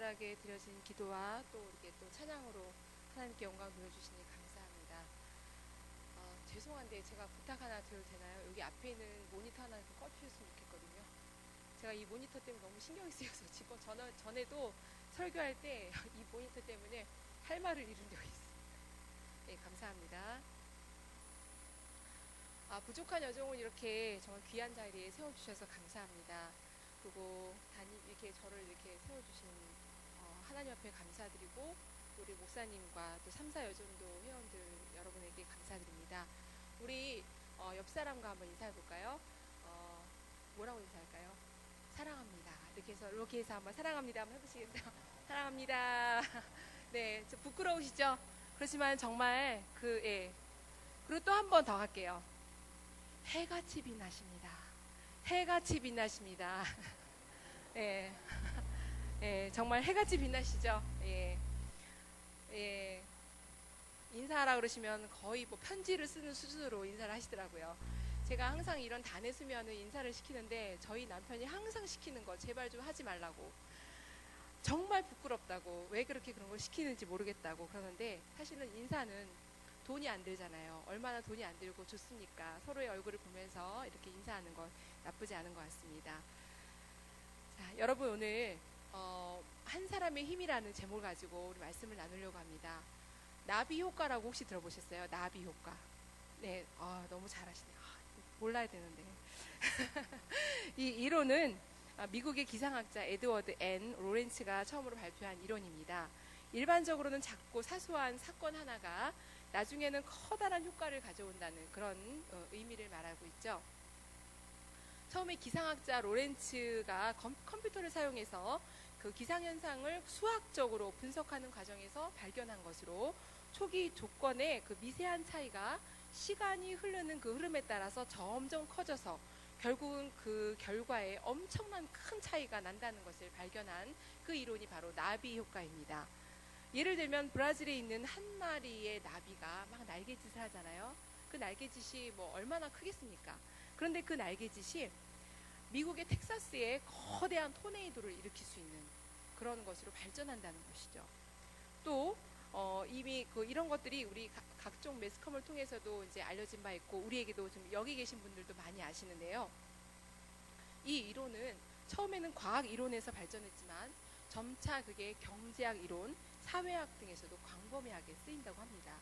간절하게 드려진 기도와 또 이렇게 또 찬양으로 하나님께 영광 돌려주시니 감사합니다. 죄송한데 제가 부탁 하나 드려도 되나요? 여기 앞에 있는 모니터 하나 좀 꺼주셨으면 좋겠거든요. 제가 이 모니터 때문에 너무 신경이 쓰여서 전에도 설교할 때 이 모니터 때문에 할 말을 잃은 적이 있습니다. 네, 감사합니다. 부족한 여정을 이렇게 정말 귀한 자리에 세워주셔서 감사합니다. 그리고 이렇게 저를 이렇게 세워주신 하나님 앞에 감사드리고 우리 목사님과 또 3, 4여전도 회원들 여러분에게 감사드립니다. 우리 옆 사람과 한번 인사해볼까요? 뭐라고 인사할까요? 사랑합니다. 이렇게 해서 한번 사랑합니다 한번 해보시겠어요? 사랑합니다. 네, 저 부끄러우시죠? 그렇지만 정말 예. 그리고 또 한 번 더 할게요. 해같이 빛나십니다. 해같이 빛나십니다. 예. 예, 정말 해같이 빛나시죠? 예. 예. 인사하라 그러시면 거의 뭐 편지를 쓰는 수준으로 인사를 하시더라고요. 제가 항상 이런 단에 쓰면은 인사를 시키는데 저희 남편이 항상 시키는 거 제발 좀 하지 말라고. 정말 부끄럽다고. 왜 그렇게 그런 걸 시키는지 모르겠다고 그러는데 사실은 인사는 돈이 안 들잖아요. 얼마나 돈이 안 들고 좋습니까? 서로의 얼굴을 보면서 이렇게 인사하는 건 나쁘지 않은 것 같습니다. 자, 여러분 오늘 한 사람의 힘이라는 제목을 가지고 우리 말씀을 나누려고 합니다. 나비 효과라고 혹시 들어보셨어요? 나비 효과. 네, 너무 잘하시네요. 몰라야 되는데. 이 이론은 미국의 기상학자 에드워드 N. 로렌츠가 처음으로 발표한 이론입니다. 일반적으로는 작고 사소한 사건 하나가 나중에는 커다란 효과를 가져온다는 그런 의미를 말하고 있죠. 처음에 기상학자 로렌츠가 컴퓨터를 사용해서 그 기상현상을 수학적으로 분석하는 과정에서 발견한 것으로 초기 조건의 그 미세한 차이가 시간이 흐르는 그 흐름에 따라서 점점 커져서 결국은 그 결과에 엄청난 큰 차이가 난다는 것을 발견한 그 이론이 바로 나비 효과입니다. 예를 들면 브라질에 있는 한 마리의 나비가 막 날개짓을 하잖아요. 그 날개짓이 뭐 얼마나 크겠습니까? 그런데 그 날개짓이 미국의 텍사스에 거대한 토네이도를 일으킬 수 있는 그런 것으로 발전한다는 것이죠. 또 이미 이런 것들이 우리 각종 매스컴을 통해서도 이제 알려진 바 있고 우리에게도 좀 여기 계신 분들도 많이 아시는데요. 이 이론은 처음에는 과학 이론에서 발전했지만 점차 그게 경제학 이론, 사회학 등에서도 광범위하게 쓰인다고 합니다.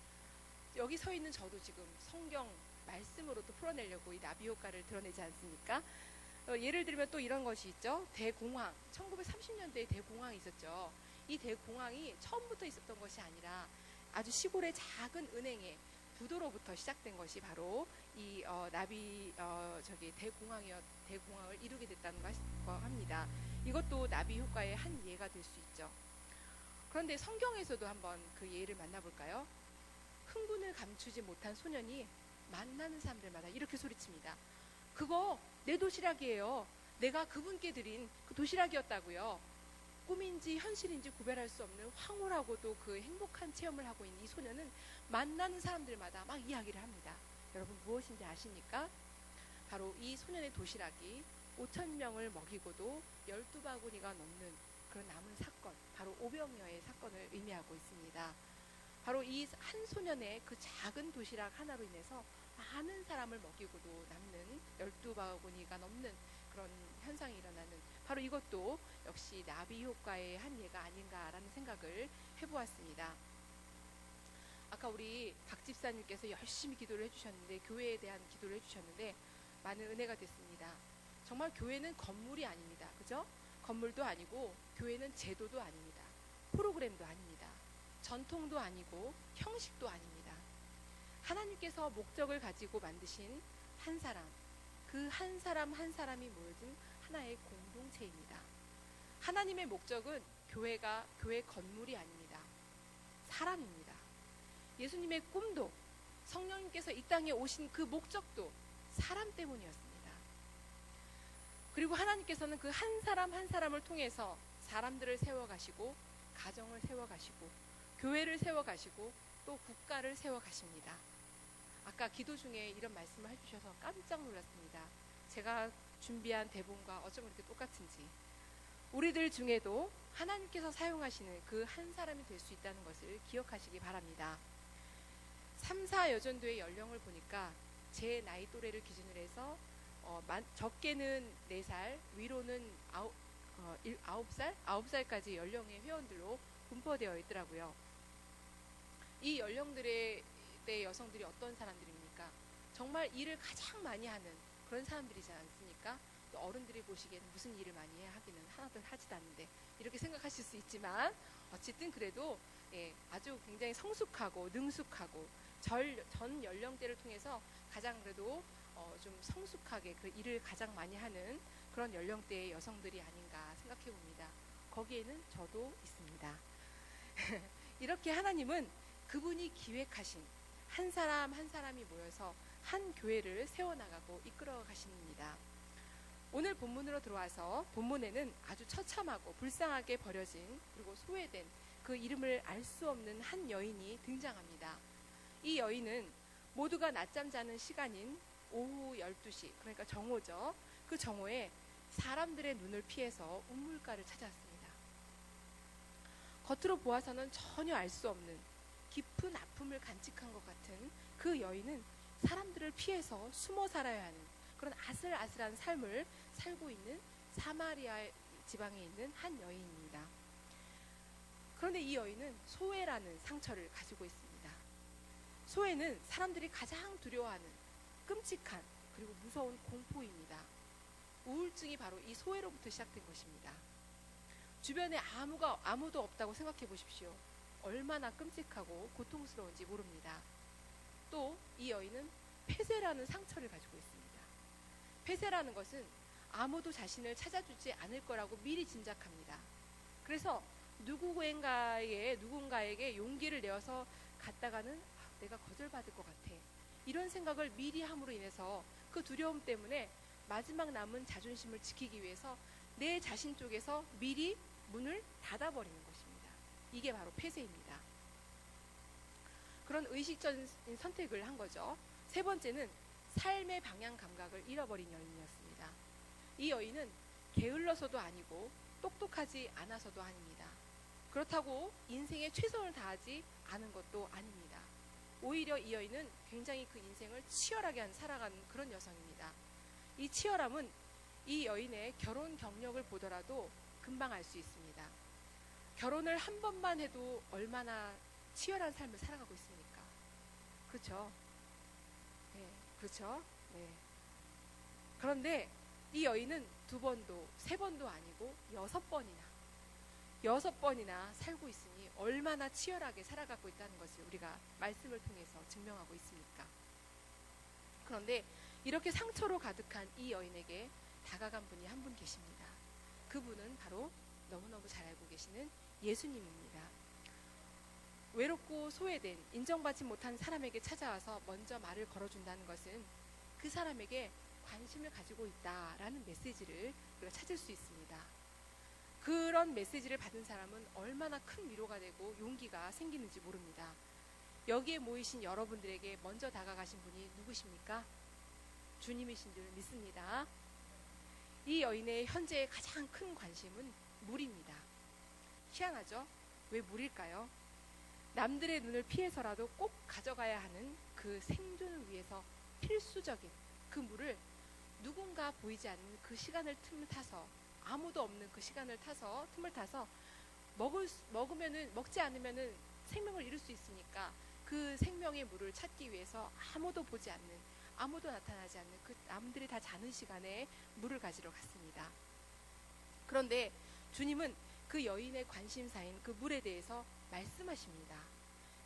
여기 서 있는 저도 지금 성경 말씀으로 또 풀어내려고 이 나비 효과를 드러내지 않습니까? 예를 들면 또 이런 것이 있죠. 대공황, 1930년대에 대공황이 있었죠. 이 대공황이 처음부터 있었던 것이 아니라 아주 시골의 작은 은행의 부도로부터 시작된 것이 바로 이 대공황을 이루게 됐다는 거 합니다. 이것도 나비 효과의 한 예가 될 수 있죠. 그런데 성경에서도 한번 그 예를 만나볼까요? 흥분을 감추지 못한 소년이 만나는 사람들마다 이렇게 소리칩니다. 그거 내 도시락이에요. 내가 그분께 드린 그 도시락이었다고요. 꿈인지 현실인지 구별할 수 없는 황홀하고도 그 행복한 체험을 하고 있는 이 소년은 만나는 사람들마다 막 이야기를 합니다. 여러분 무엇인지 아십니까? 바로 이 소년의 도시락이 5,000명을 먹이고도 12바구니가 넘는 그런 남은 사건, 바로 오병이어의 사건을 의미하고 있습니다. 바로 이 한 소년의 그 작은 도시락 하나로 인해서 많은 사람을 먹이고도 남는 12바구니가 넘는 그런 현상이 일어나는 바로 이것도 역시 나비 효과의 한 예가 아닌가라는 생각을 해보았습니다. 아까 우리 박 집사님께서 열심히 기도를 해주셨는데 교회에 대한 기도를 해주셨는데 많은 은혜가 됐습니다. 정말 교회는 건물이 아닙니다. 그죠? 건물도 아니고 교회는 제도도 아닙니다. 프로그램도 아닙니다. 전통도 아니고 형식도 아닙니다. 하나님께서 목적을 가지고 만드신 한 사람, 그 한 사람 한 사람이 모여진 하나의 공동체입니다. 하나님의 목적은 교회 건물이 아닙니다. 사람입니다. 예수님의 꿈도 성령님께서 이 땅에 오신 그 목적도 사람 때문이었습니다. 그리고 하나님께서는 그 한 사람 한 사람을 통해서 사람들을 세워가시고 가정을 세워가시고 교회를 세워가시고 또 국가를 세워가십니다. 아까 기도 중에 이런 말씀을 해주셔서 깜짝 놀랐습니다. 제가 준비한 대본과 어쩜 이렇게 똑같은지. 우리들 중에도 하나님께서 사용하시는 그 한 사람이 될 수 있다는 것을 기억하시기 바랍니다. 3, 4 여전도의 연령을 보니까 제 나이 또래를 기준으로 해서 적게는 4살, 위로는 9살? 9살까지 연령의 회원들로 분포되어 있더라고요. 이 연령들의 여성들이 어떤 사람들입니까? 정말 일을 가장 많이 하는 그런 사람들이지 않습니까? 또 어른들이 보시기에는 무슨 일을 많이 하기는 하나도 하지도 않는데 이렇게 생각하실 수 있지만 어쨌든 그래도 아주 굉장히 성숙하고 능숙하고 전 연령대를 통해서 가장 그래도 좀 성숙하게 그 일을 가장 많이 하는 그런 연령대의 여성들이 아닌가 생각해 봅니다. 거기에는 저도 있습니다. 이렇게 하나님은 그분이 기획하신 한 사람 한 사람이 모여서 한 교회를 세워나가고 이끌어 가십니다. 오늘 본문으로 들어와서 본문에는 아주 처참하고 불쌍하게 버려진 그리고 소외된 그 이름을 알 수 없는 한 여인이 등장합니다. 이 여인은 모두가 낮잠 자는 시간인 오후 12시, 그러니까 정오죠. 그 정오에 사람들의 눈을 피해서 우물가를 찾았습니다. 겉으로 보아서는 전혀 알 수 없는 깊은 아픔을 간직한 것 같은 그 여인은 사람들을 피해서 숨어 살아야 하는 그런 아슬아슬한 삶을 살고 있는 사마리아 지방에 있는 한 여인입니다. 그런데 이 여인은 소외라는 상처를 가지고 있습니다. 소외는 사람들이 가장 두려워하는 끔찍한 그리고 무서운 공포입니다. 우울증이 바로 이 소외로부터 시작된 것입니다. 주변에 아무도 없다고 생각해 보십시오. 얼마나 끔찍하고 고통스러운지 모릅니다. 또 이 여인은 폐쇄라는 상처를 가지고 있습니다. 폐쇄라는 것은 아무도 자신을 찾아주지 않을 거라고 미리 짐작합니다. 그래서 누군가에게 용기를 내어서 갔다가는 내가 거절받을 것 같아. 이런 생각을 미리 함으로 인해서 그 두려움 때문에 마지막 남은 자존심을 지키기 위해서 내 자신 쪽에서 미리 문을 닫아버리는 것입니다. 이게 바로 폐쇄입니다. 그런 의식적인 선택을 한 거죠. 세 번째는 삶의 방향 감각을 잃어버린 여인이었습니다. 이 여인은 게을러서도 아니고 똑똑하지 않아서도 아닙니다. 그렇다고 인생에 최선을 다하지 않은 것도 아닙니다. 오히려 이 여인은 굉장히 그 인생을 치열하게 살아가는 그런 여성입니다. 이 치열함은 이 여인의 결혼 경력을 보더라도 금방 알 수 있습니다. 결혼을 한 번만 해도 얼마나 치열한 삶을 살아가고 있습니까? 그렇죠? 네, 그렇죠? 네. 그런데 이 여인은 2번도 3번도 아니고 6번이나 살고 있으니 얼마나 치열하게 살아가고 있다는 것을 우리가 말씀을 통해서 증명하고 있습니까? 그런데 이렇게 상처로 가득한 이 여인에게 다가간 분이 한 분 계십니다. 그분은 바로 너무너무 잘 알고 계시는 예수님입니다. 외롭고 소외된 인정받지 못한 사람에게 찾아와서 먼저 말을 걸어준다는 것은 그 사람에게 관심을 가지고 있다라는 메시지를 우리가 찾을 수 있습니다. 그런 메시지를 받은 사람은 얼마나 큰 위로가 되고 용기가 생기는지 모릅니다. 여기에 모이신 여러분들에게 먼저 다가가신 분이 누구십니까? 주님이신 줄 믿습니다. 이 여인의 현재의 가장 큰 관심은 물입니다. 희한하죠? 왜 물일까요? 남들의 눈을 피해서라도 꼭 가져가야 하는 그 생존을 위해서 필수적인 그 물을 누군가 보이지 않는 그 시간을 틈을 타서 아무도 없는 그 시간을 틈을 타서 먹지 않으면은 생명을 잃을 수 있으니까 그 생명의 물을 찾기 위해서 아무도 보지 않는 아무도 나타나지 않는 그 남들이 다 자는 시간에 물을 가지러 갔습니다. 그런데 주님은 그 여인의 관심사인 그 물에 대해서 말씀하십니다.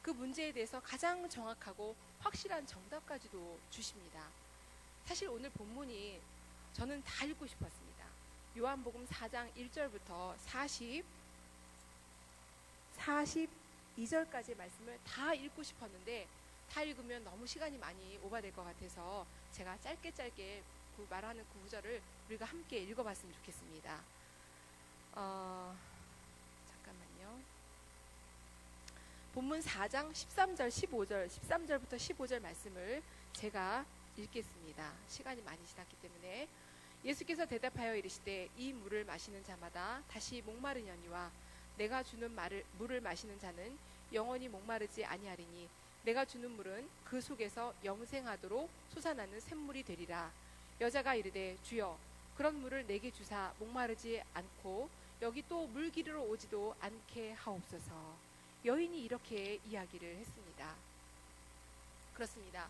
그 문제에 대해서 가장 정확하고 확실한 정답까지도 주십니다. 사실 오늘 본문이 저는 다 읽고 싶었습니다. 요한복음 4장 1절부터 42절까지의 말씀을 다 읽고 싶었는데 다 읽으면 너무 시간이 많이 오버될 것 같아서 제가 짧게 그 말하는 그 구절을 우리가 함께 읽어봤으면 좋겠습니다. 잠깐만요. 본문 4장 13절부터 15절 말씀을 제가 읽겠습니다. 시간이 많이 지났기 때문에 예수께서 대답하여 이르시되 이 물을 마시는 자마다 다시 목마르려니와 내가 주는 물을 마시는 자는 영원히 목마르지 아니하리니 내가 주는 물은 그 속에서 영생하도록 솟아나는 샘물이 되리라. 여자가 이르되 주여 그런 물을 내게 주사 목마르지 않고 여기 또 물 기르러 오지도 않게 하옵소서. 여인이 이렇게 이야기를 했습니다. 그렇습니다.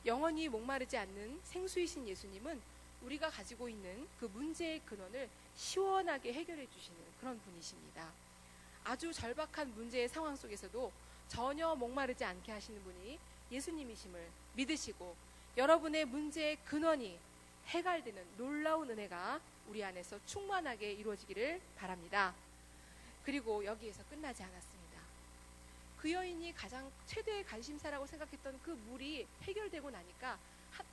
영원히 목마르지 않는 생수이신 예수님은 우리가 가지고 있는 그 문제의 근원을 시원하게 해결해 주시는 그런 분이십니다. 아주 절박한 문제의 상황 속에서도 전혀 목마르지 않게 하시는 분이 예수님이심을 믿으시고 여러분의 문제의 근원이 해결되는 놀라운 은혜가 우리 안에서 충만하게 이루어지기를 바랍니다. 그리고 여기에서 끝나지 않았습니다. 그 여인이 가장 최대의 관심사라고 생각했던 그 물이 해결되고 나니까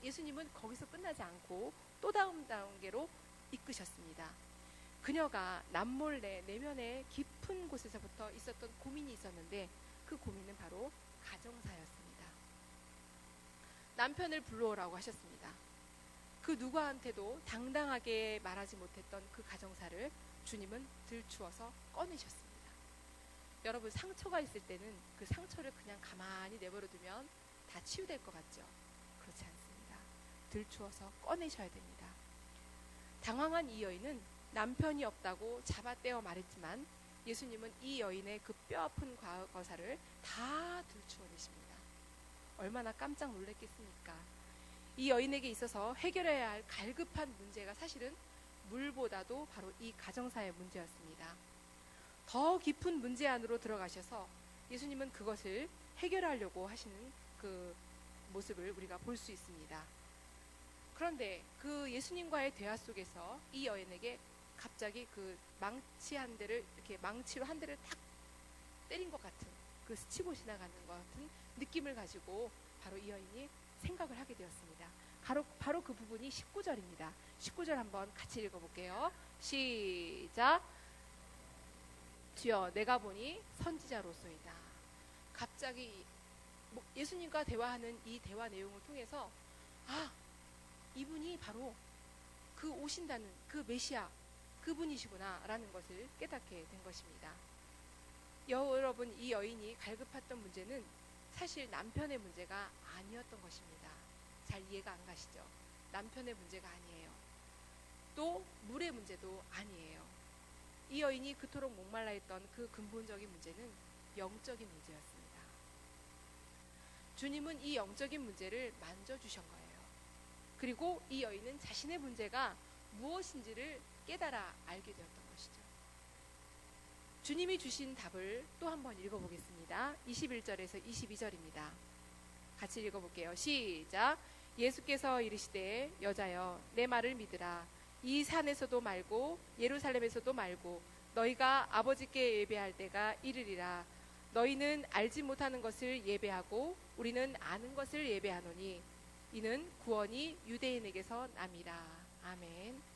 예수님은 거기서 끝나지 않고 또 다음 단계로 이끄셨습니다. 그녀가 남몰래 내면의 깊은 곳에서부터 있었던 고민이 있었는데 그 고민은 바로 가정사였습니다. 남편을 불러오라고 하셨습니다. 그 누구한테도 당당하게 말하지 못했던 그 가정사를 주님은 들추어서 꺼내셨습니다. 여러분, 상처가 있을 때는 그 상처를 그냥 가만히 내버려두면 다 치유될 것 같죠? 그렇지 않습니다. 들추어서 꺼내셔야 됩니다. 당황한 이 여인은 남편이 없다고 잡아떼어 말했지만 예수님은 이 여인의 그 뼈아픈 과거사를 다 들추어내십니다. 얼마나 깜짝 놀랐겠습니까? 이 여인에게 있어서 해결해야 할 갈급한 문제가 사실은 물보다도 바로 이 가정사의 문제였습니다. 더 깊은 문제 안으로 들어가셔서 예수님은 그것을 해결하려고 하시는 그 모습을 우리가 볼 수 있습니다. 그런데 그 예수님과의 대화 속에서 이 여인에게 갑자기 그 망치 한 대를 이렇게 망치로 한 대를 탁 때린 것 같은 그 스치고 지나가는 것 같은 느낌을 가지고 바로 이 여인이 생각을 하게 되었습니다. 바로 그 부분이 19절입니다. 19절 한번 같이 읽어볼게요. 시작. 주여 내가 보니 선지자로소이다. 갑자기 예수님과 대화하는 이 대화 내용을 통해서 이분이 바로 그 오신다는 그 메시아 그분이시구나 라는 것을 깨닫게 된 것입니다. 여러분, 이 여인이 갈급했던 문제는 사실 남편의 문제가 아니었던 것입니다. 잘 이해가 안 가시죠? 남편의 문제가 아니에요. 또 물의 문제도 아니에요. 이 여인이 그토록 목말라 했던 그 근본적인 문제는 영적인 문제였습니다. 주님은 이 영적인 문제를 만져주신 거예요. 그리고 이 여인은 자신의 문제가 무엇인지를 깨달아 알게 되었던 것이죠. 주님이 주신 답을 또 한번 읽어보겠습니다. 21절에서 22절입니다. 같이 읽어볼게요. 시작. 예수께서 이르시되 여자여 내 말을 믿으라. 이 산에서도 말고 예루살렘에서도 말고 너희가 아버지께 예배할 때가 이르리라. 너희는 알지 못하는 것을 예배하고 우리는 아는 것을 예배하노니 이는 구원이 유대인에게서 남이라. 아멘.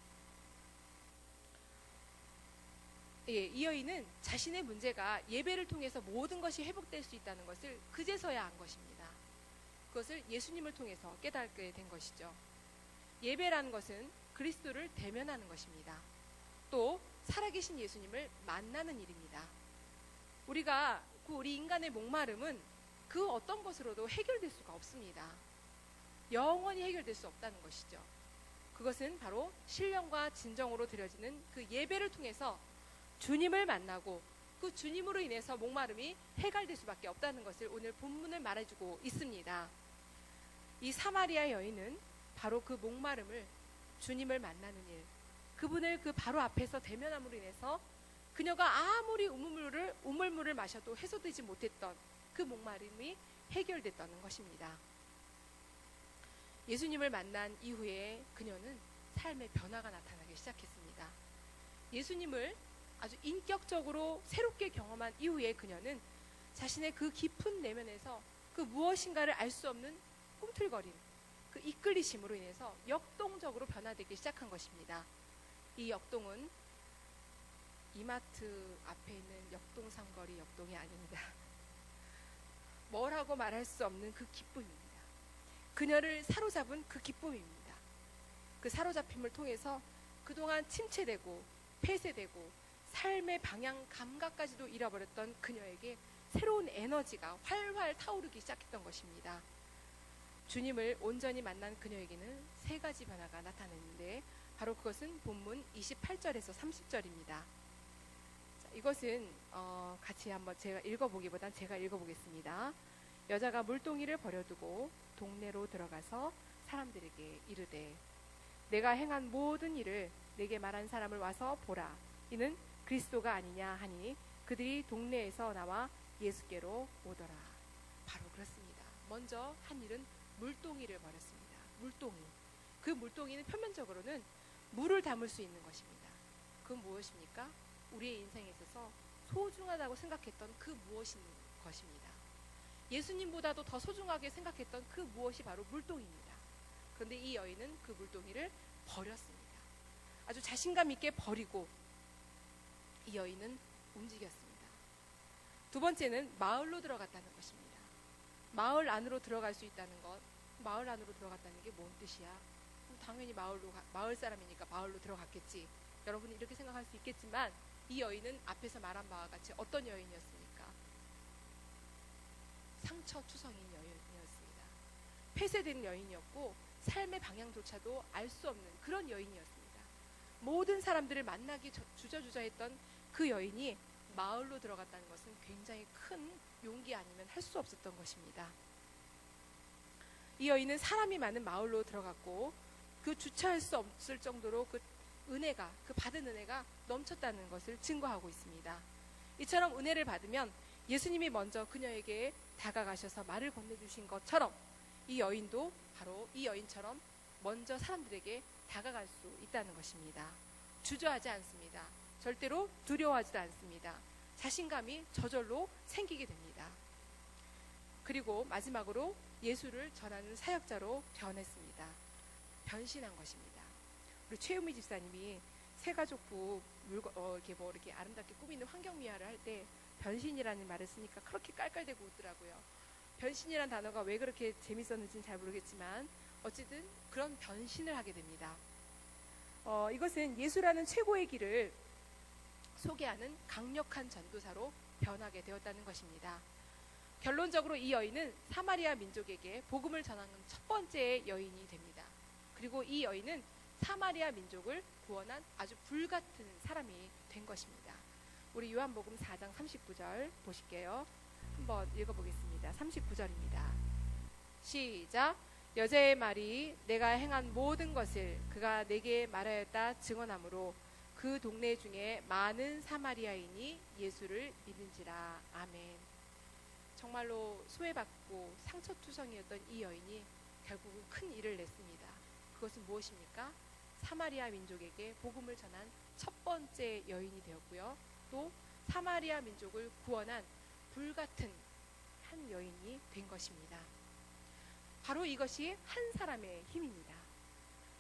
이 여인은 자신의 문제가 예배를 통해서 모든 것이 회복될 수 있다는 것을 그제서야 안 것입니다. 그것을 예수님을 통해서 깨닫게 된 것이죠. 예배라는 것은 그리스도를 대면하는 것입니다. 또 살아계신 예수님을 만나는 일입니다. 우리 인간의 목마름은 그 어떤 것으로도 해결될 수가 없습니다. 영원히 해결될 수 없다는 것이죠. 그것은 바로 신령과 진정으로 드려지는 그 예배를 통해서 주님을 만나고 그 주님으로 인해서 목마름이 해결될 수밖에 없다는 것을 오늘 본문을 말해주고 있습니다. 이 사마리아 여인은 바로 그 목마름을 주님을 만나는 일, 그분을 그 바로 앞에서 대면함으로 인해서 그녀가 아무리 우물물을 마셔도 해소되지 못했던 그 목마름이 해결됐다는 것입니다. 예수님을 만난 이후에 그녀는 삶의 변화가 나타나기 시작했습니다. 예수님을 아주 인격적으로 새롭게 경험한 이후에 그녀는 자신의 그 깊은 내면에서 그 무엇인가를 알 수 없는 꿈틀거림, 그 이끌리심으로 인해서 역동적으로 변화되기 시작한 것입니다. 이 역동은 이마트 앞에 있는 역동 삼거리 역동이 아닙니다. 뭐라고 말할 수 없는 그 기쁨입니다. 그녀를 사로잡은 그 기쁨입니다. 그 사로잡힘을 통해서 그동안 침체되고 폐쇄되고 삶의 방향 감각까지도 잃어버렸던 그녀에게 새로운 에너지가 활활 타오르기 시작했던 것입니다. 주님을 온전히 만난 그녀에게는 세 가지 변화가 나타났는데 바로 그것은 본문 28절에서 30절입니다. 이것은 같이 한번 제가 읽어보기보단 제가 읽어보겠습니다. 여자가 물동이를 버려두고 동네로 들어가서 사람들에게 이르되 내가 행한 모든 일을 내게 말한 사람을 와서 보라. 이는 그리스도가 아니냐 하니 그들이 동네에서 나와 예수께로 오더라. 바로 그렇습니다. 먼저 한 일은 물동이를 버렸습니다. 물동이. 그 물동이는 표면적으로는 물을 담을 수 있는 것입니다. 그건 무엇입니까? 우리의 인생에 있어서 소중하다고 생각했던 그 무엇인 것입니다. 예수님보다도 더 소중하게 생각했던 그 무엇이 바로 물동입니다. 그런데 이 여인은 그 물동이를 버렸습니다. 아주 자신감 있게 버리고 이 여인은 움직였습니다. 두 번째는 마을로 들어갔다는 것입니다. 마을 안으로 들어갈 수 있다는 것. 마을 안으로 들어갔다는 게 뭔 뜻이야? 당연히 마을 사람이니까 마을로 들어갔겠지. 여러분이 이렇게 생각할 수 있겠지만 이 여인은 앞에서 말한 바와 같이 어떤 여인이었습니까? 상처투성인 여인이었습니다. 폐쇄된 여인이었고 삶의 방향조차도 알 수 없는 그런 여인이었습니다. 모든 사람들을 만나기 주저주저했던 그 여인이 마을로 들어갔다는 것은 굉장히 큰 용기 아니면 할 수 없었던 것입니다. 이 여인은 사람이 많은 마을로 들어갔고 그 주체할 수 없을 정도로 그 받은 은혜가 넘쳤다는 것을 증거하고 있습니다. 이처럼 은혜를 받으면 예수님이 먼저 그녀에게 다가가셔서 말을 건네주신 것처럼 이 여인도 바로 이 여인처럼 먼저 사람들에게 다가갈 수 있다는 것입니다. 주저하지 않습니다. 절대로 두려워하지도 않습니다. 자신감이 저절로 생기게 됩니다. 그리고 마지막으로 예수를 전하는 사역자로 변했습니다. 변신한 것입니다. 우리 최우미 집사님이 새가족부 이렇게 아름답게 꾸미는 환경미화를 할 때 변신이라는 말을 쓰니까 그렇게 깔깔대고 웃더라고요. 변신이라는 단어가 왜 그렇게 재밌었는지는 잘 모르겠지만 어쨌든 그런 변신을 하게 됩니다. 이것은 예수라는 최고의 길을 소개하는 강력한 전도사로 변하게 되었다는 것입니다. 결론적으로 이 여인은 사마리아 민족에게 복음을 전하는 첫 번째 여인이 됩니다. 그리고 이 여인은 사마리아 민족을 구원한 아주 불같은 사람이 된 것입니다. 우리 요한복음 4장 39절 보실게요. 한번 읽어보겠습니다. 39절입니다. 시작. 여자의 말이 내가 행한 모든 것을 그가 내게 말하였다 증언하므로 그 동네 중에 많은 사마리아인이 예수를 믿는지라. 아멘. 정말로 소외받고 상처투성이었던 이 여인이 결국은 큰 일을 냈습니다. 그것은 무엇입니까? 사마리아 민족에게 복음을 전한 첫 번째 여인이 되었고요. 또 사마리아 민족을 구원한 불같은 한 여인이 된 것입니다. 바로 이것이 한 사람의 힘입니다.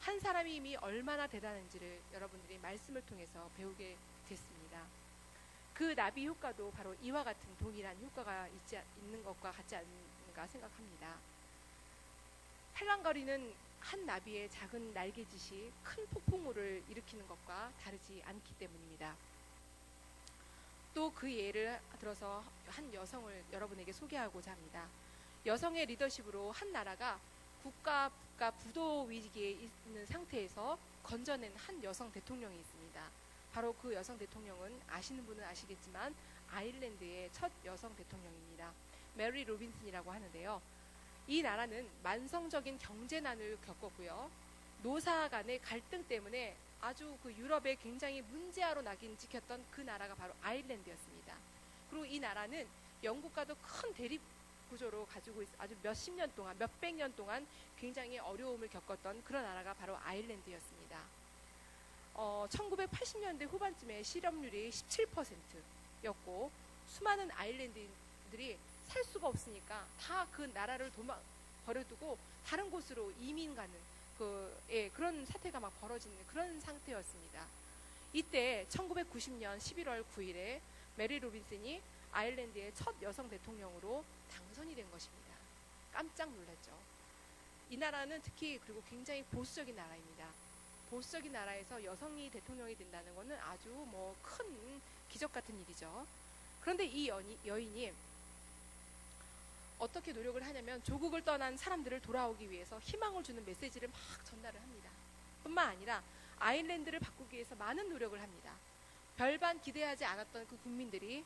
한 사람의 힘이 얼마나 대단한지를 여러분들이 말씀을 통해서 배우게 됐습니다. 그 나비 효과도 바로 이와 같은 동일한 효과가 있는 것과 같지 않은가 생각합니다. 팔랑거리는 한 나비의 작은 날개짓이 큰 폭풍우를 일으키는 것과 다르지 않기 때문입니다. 또 그 예를 들어서 한 여성을 여러분에게 소개하고자 합니다. 여성의 리더십으로 한 나라가 국가 부도 위기에 있는 상태에서 건져낸 한 여성 대통령이 있습니다. 바로 그 여성 대통령은 아시는 분은 아시겠지만 아일랜드의 첫 여성 대통령입니다. 메리 로빈슨이라고 하는데요. 이 나라는 만성적인 경제난을 겪었고요. 노사 간의 갈등 때문에 아주 그 유럽에 굉장히 문제아로 낙인 찍혔던 그 나라가 바로 아일랜드였습니다. 그리고 이 나라는 영국과도 큰 대립 구조로 가지고 아주 몇십 년 동안, 몇백 년 동안 굉장히 어려움을 겪었던 그런 나라가 바로 아일랜드였습니다. 1980년대 후반쯤에 실업률이 17%였고 수많은 아일랜드인들이 살 수가 없으니까 다 그 나라를 버려두고 다른 곳으로 이민 가는 그런 사태가 막 벌어지는 그런 상태였습니다. 이때 1990년 11월 9일에 메리 로빈슨이 아일랜드의 첫 여성 대통령으로 당선이 된 것입니다. 깜짝 놀랐죠. 이 나라는 특히 그리고 굉장히 보수적인 나라입니다. 보수적인 나라에서 여성이 대통령이 된다는 것은 아주 뭐 큰 기적 같은 일이죠. 그런데 이 여인이 어떻게 노력을 하냐면 조국을 떠난 사람들을 돌아오기 위해서 희망을 주는 메시지를 막 전달을 합니다. 뿐만 아니라 아일랜드를 바꾸기 위해서 많은 노력을 합니다. 별반 기대하지 않았던 그 국민들이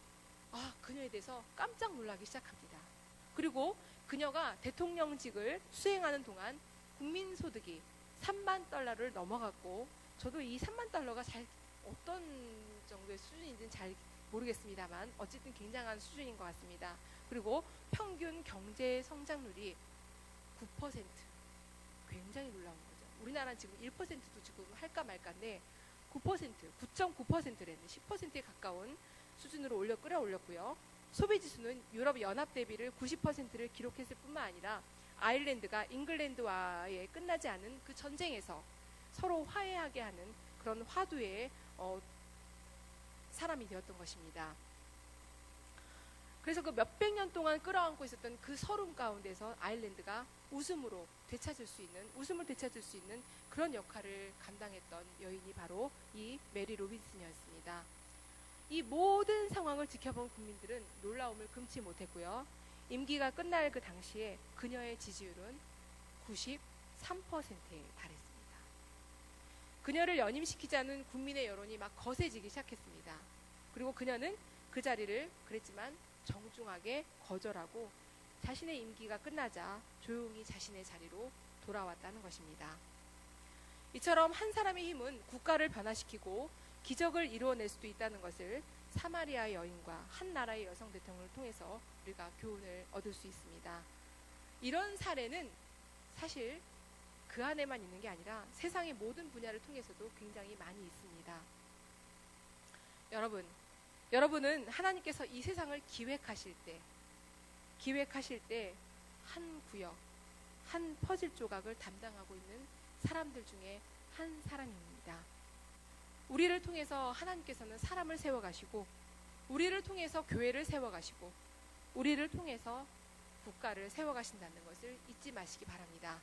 그녀에 대해서 깜짝 놀라기 시작합니다. 그리고 그녀가 대통령직을 수행하는 동안 국민소득이 3만 달러를 넘어갔고, 저도 이 3만 달러가 잘 어떤 정도의 수준인지는 잘 모르겠습니다만 어쨌든 굉장한 수준인 것 같습니다. 그리고 평균 경제 성장률이 9%, 굉장히 놀라운 거죠. 우리나라는 지금 1%도 지금 할까 말까인데 9%, 9.9%래는 10%에 가까운 수준으로 끌어올렸고요. 소비지수는 유럽 연합 대비를 90%를 기록했을 뿐만 아니라 아일랜드가 잉글랜드와의 끝나지 않은 그 전쟁에서 서로 화해하게 하는 그런 화두의 사람이 되었던 것입니다. 그래서 그 몇백 년 동안 끌어안고 있었던 그 서름 가운데서 아일랜드가 웃음을 되찾을 수 있는 그런 역할을 감당했던 여인이 바로 이 메리 로빈슨이었습니다. 이 모든 상황을 지켜본 국민들은 놀라움을 금치 못했고요. 임기가 끝날 그 당시에 그녀의 지지율은 93%에 달했습니다. 그녀를 연임시키자는 국민의 여론이 막 거세지기 시작했습니다. 그리고 그녀는 그 자리를 그랬지만 정중하게 거절하고 자신의 임기가 끝나자 조용히 자신의 자리로 돌아왔다는 것입니다. 이처럼 한 사람의 힘은 국가를 변화시키고 기적을 이루어낼 수도 있다는 것을 사마리아 여인과 한 나라의 여성 대통령을 통해서 우리가 교훈을 얻을 수 있습니다. 이런 사례는 사실 그 안에만 있는 게 아니라 세상의 모든 분야를 통해서도 굉장히 많이 있습니다. 여러분은 하나님께서 이 세상을 기획하실 때 한 구역, 한 퍼즐 조각을 담당하고 있는 사람들 중에 한 사람입니다. 우리를 통해서 하나님께서는 사람을 세워가시고, 우리를 통해서 교회를 세워가시고, 우리를 통해서 국가를 세워가신다는 것을 잊지 마시기 바랍니다.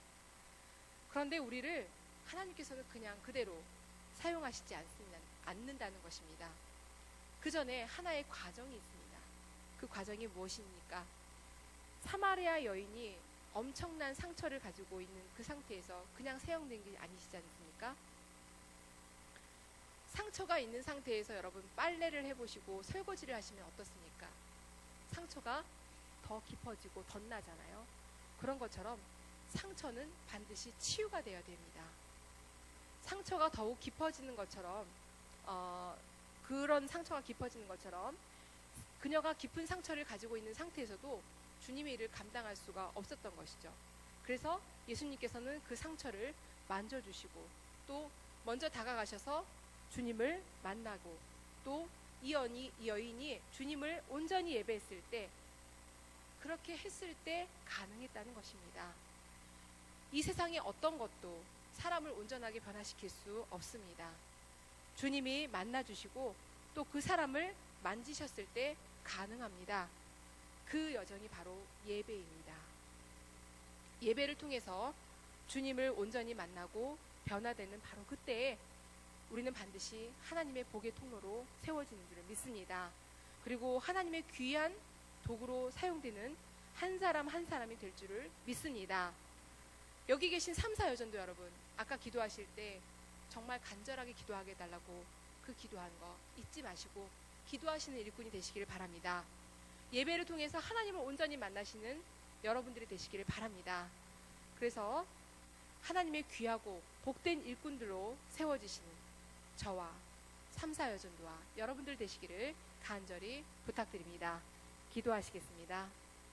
그런데 우리를 하나님께서는 그냥 그대로 사용하시지 않는다는 것입니다. 그 전에 하나의 과정이 있습니다. 그 과정이 무엇입니까? 사마리아 여인이 엄청난 상처를 가지고 있는 그 상태에서 그냥 사용된 게 아니시지 않습니까? 상처가 있는 상태에서 여러분 빨래를 해보시고 설거지를 하시면 어떻습니까? 상처가 더 깊어지고 덧나잖아요. 그런 것처럼 상처는 반드시 치유가 되어야 됩니다. 상처가 더욱 깊어지는 것처럼 그런 상처가 깊어지는 것처럼 그녀가 깊은 상처를 가지고 있는 상태에서도 주님의 일을 감당할 수가 없었던 것이죠. 그래서 예수님께서는 그 상처를 만져주시고 또 먼저 다가가셔서 주님을 만나고 또 이 여인이 주님을 온전히 예배했을 때, 그렇게 했을 때 가능했다는 것입니다. 이 세상의 어떤 것도 사람을 온전하게 변화시킬 수 없습니다. 주님이 만나주시고 또 그 사람을 만지셨을 때 가능합니다. 그 여정이 바로 예배입니다. 예배를 통해서 주님을 온전히 만나고 변화되는 바로 그때에 우리는 반드시 하나님의 복의 통로로 세워지는 줄을 믿습니다. 그리고 하나님의 귀한 도구로 사용되는 한 사람 한 사람이 될 줄을 믿습니다. 여기 계신 3사 여전도 여러분, 아까 기도하실 때 정말 간절하게 기도하게 해달라고 그 기도한 거 잊지 마시고 기도하시는 일꾼이 되시기를 바랍니다. 예배를 통해서 하나님을 온전히 만나시는 여러분들이 되시기를 바랍니다. 그래서 하나님의 귀하고 복된 일꾼들로 세워지시는 저와 3사 여전도와 여러분들 되시기를 간절히 부탁드립니다. 기도하시겠습니다.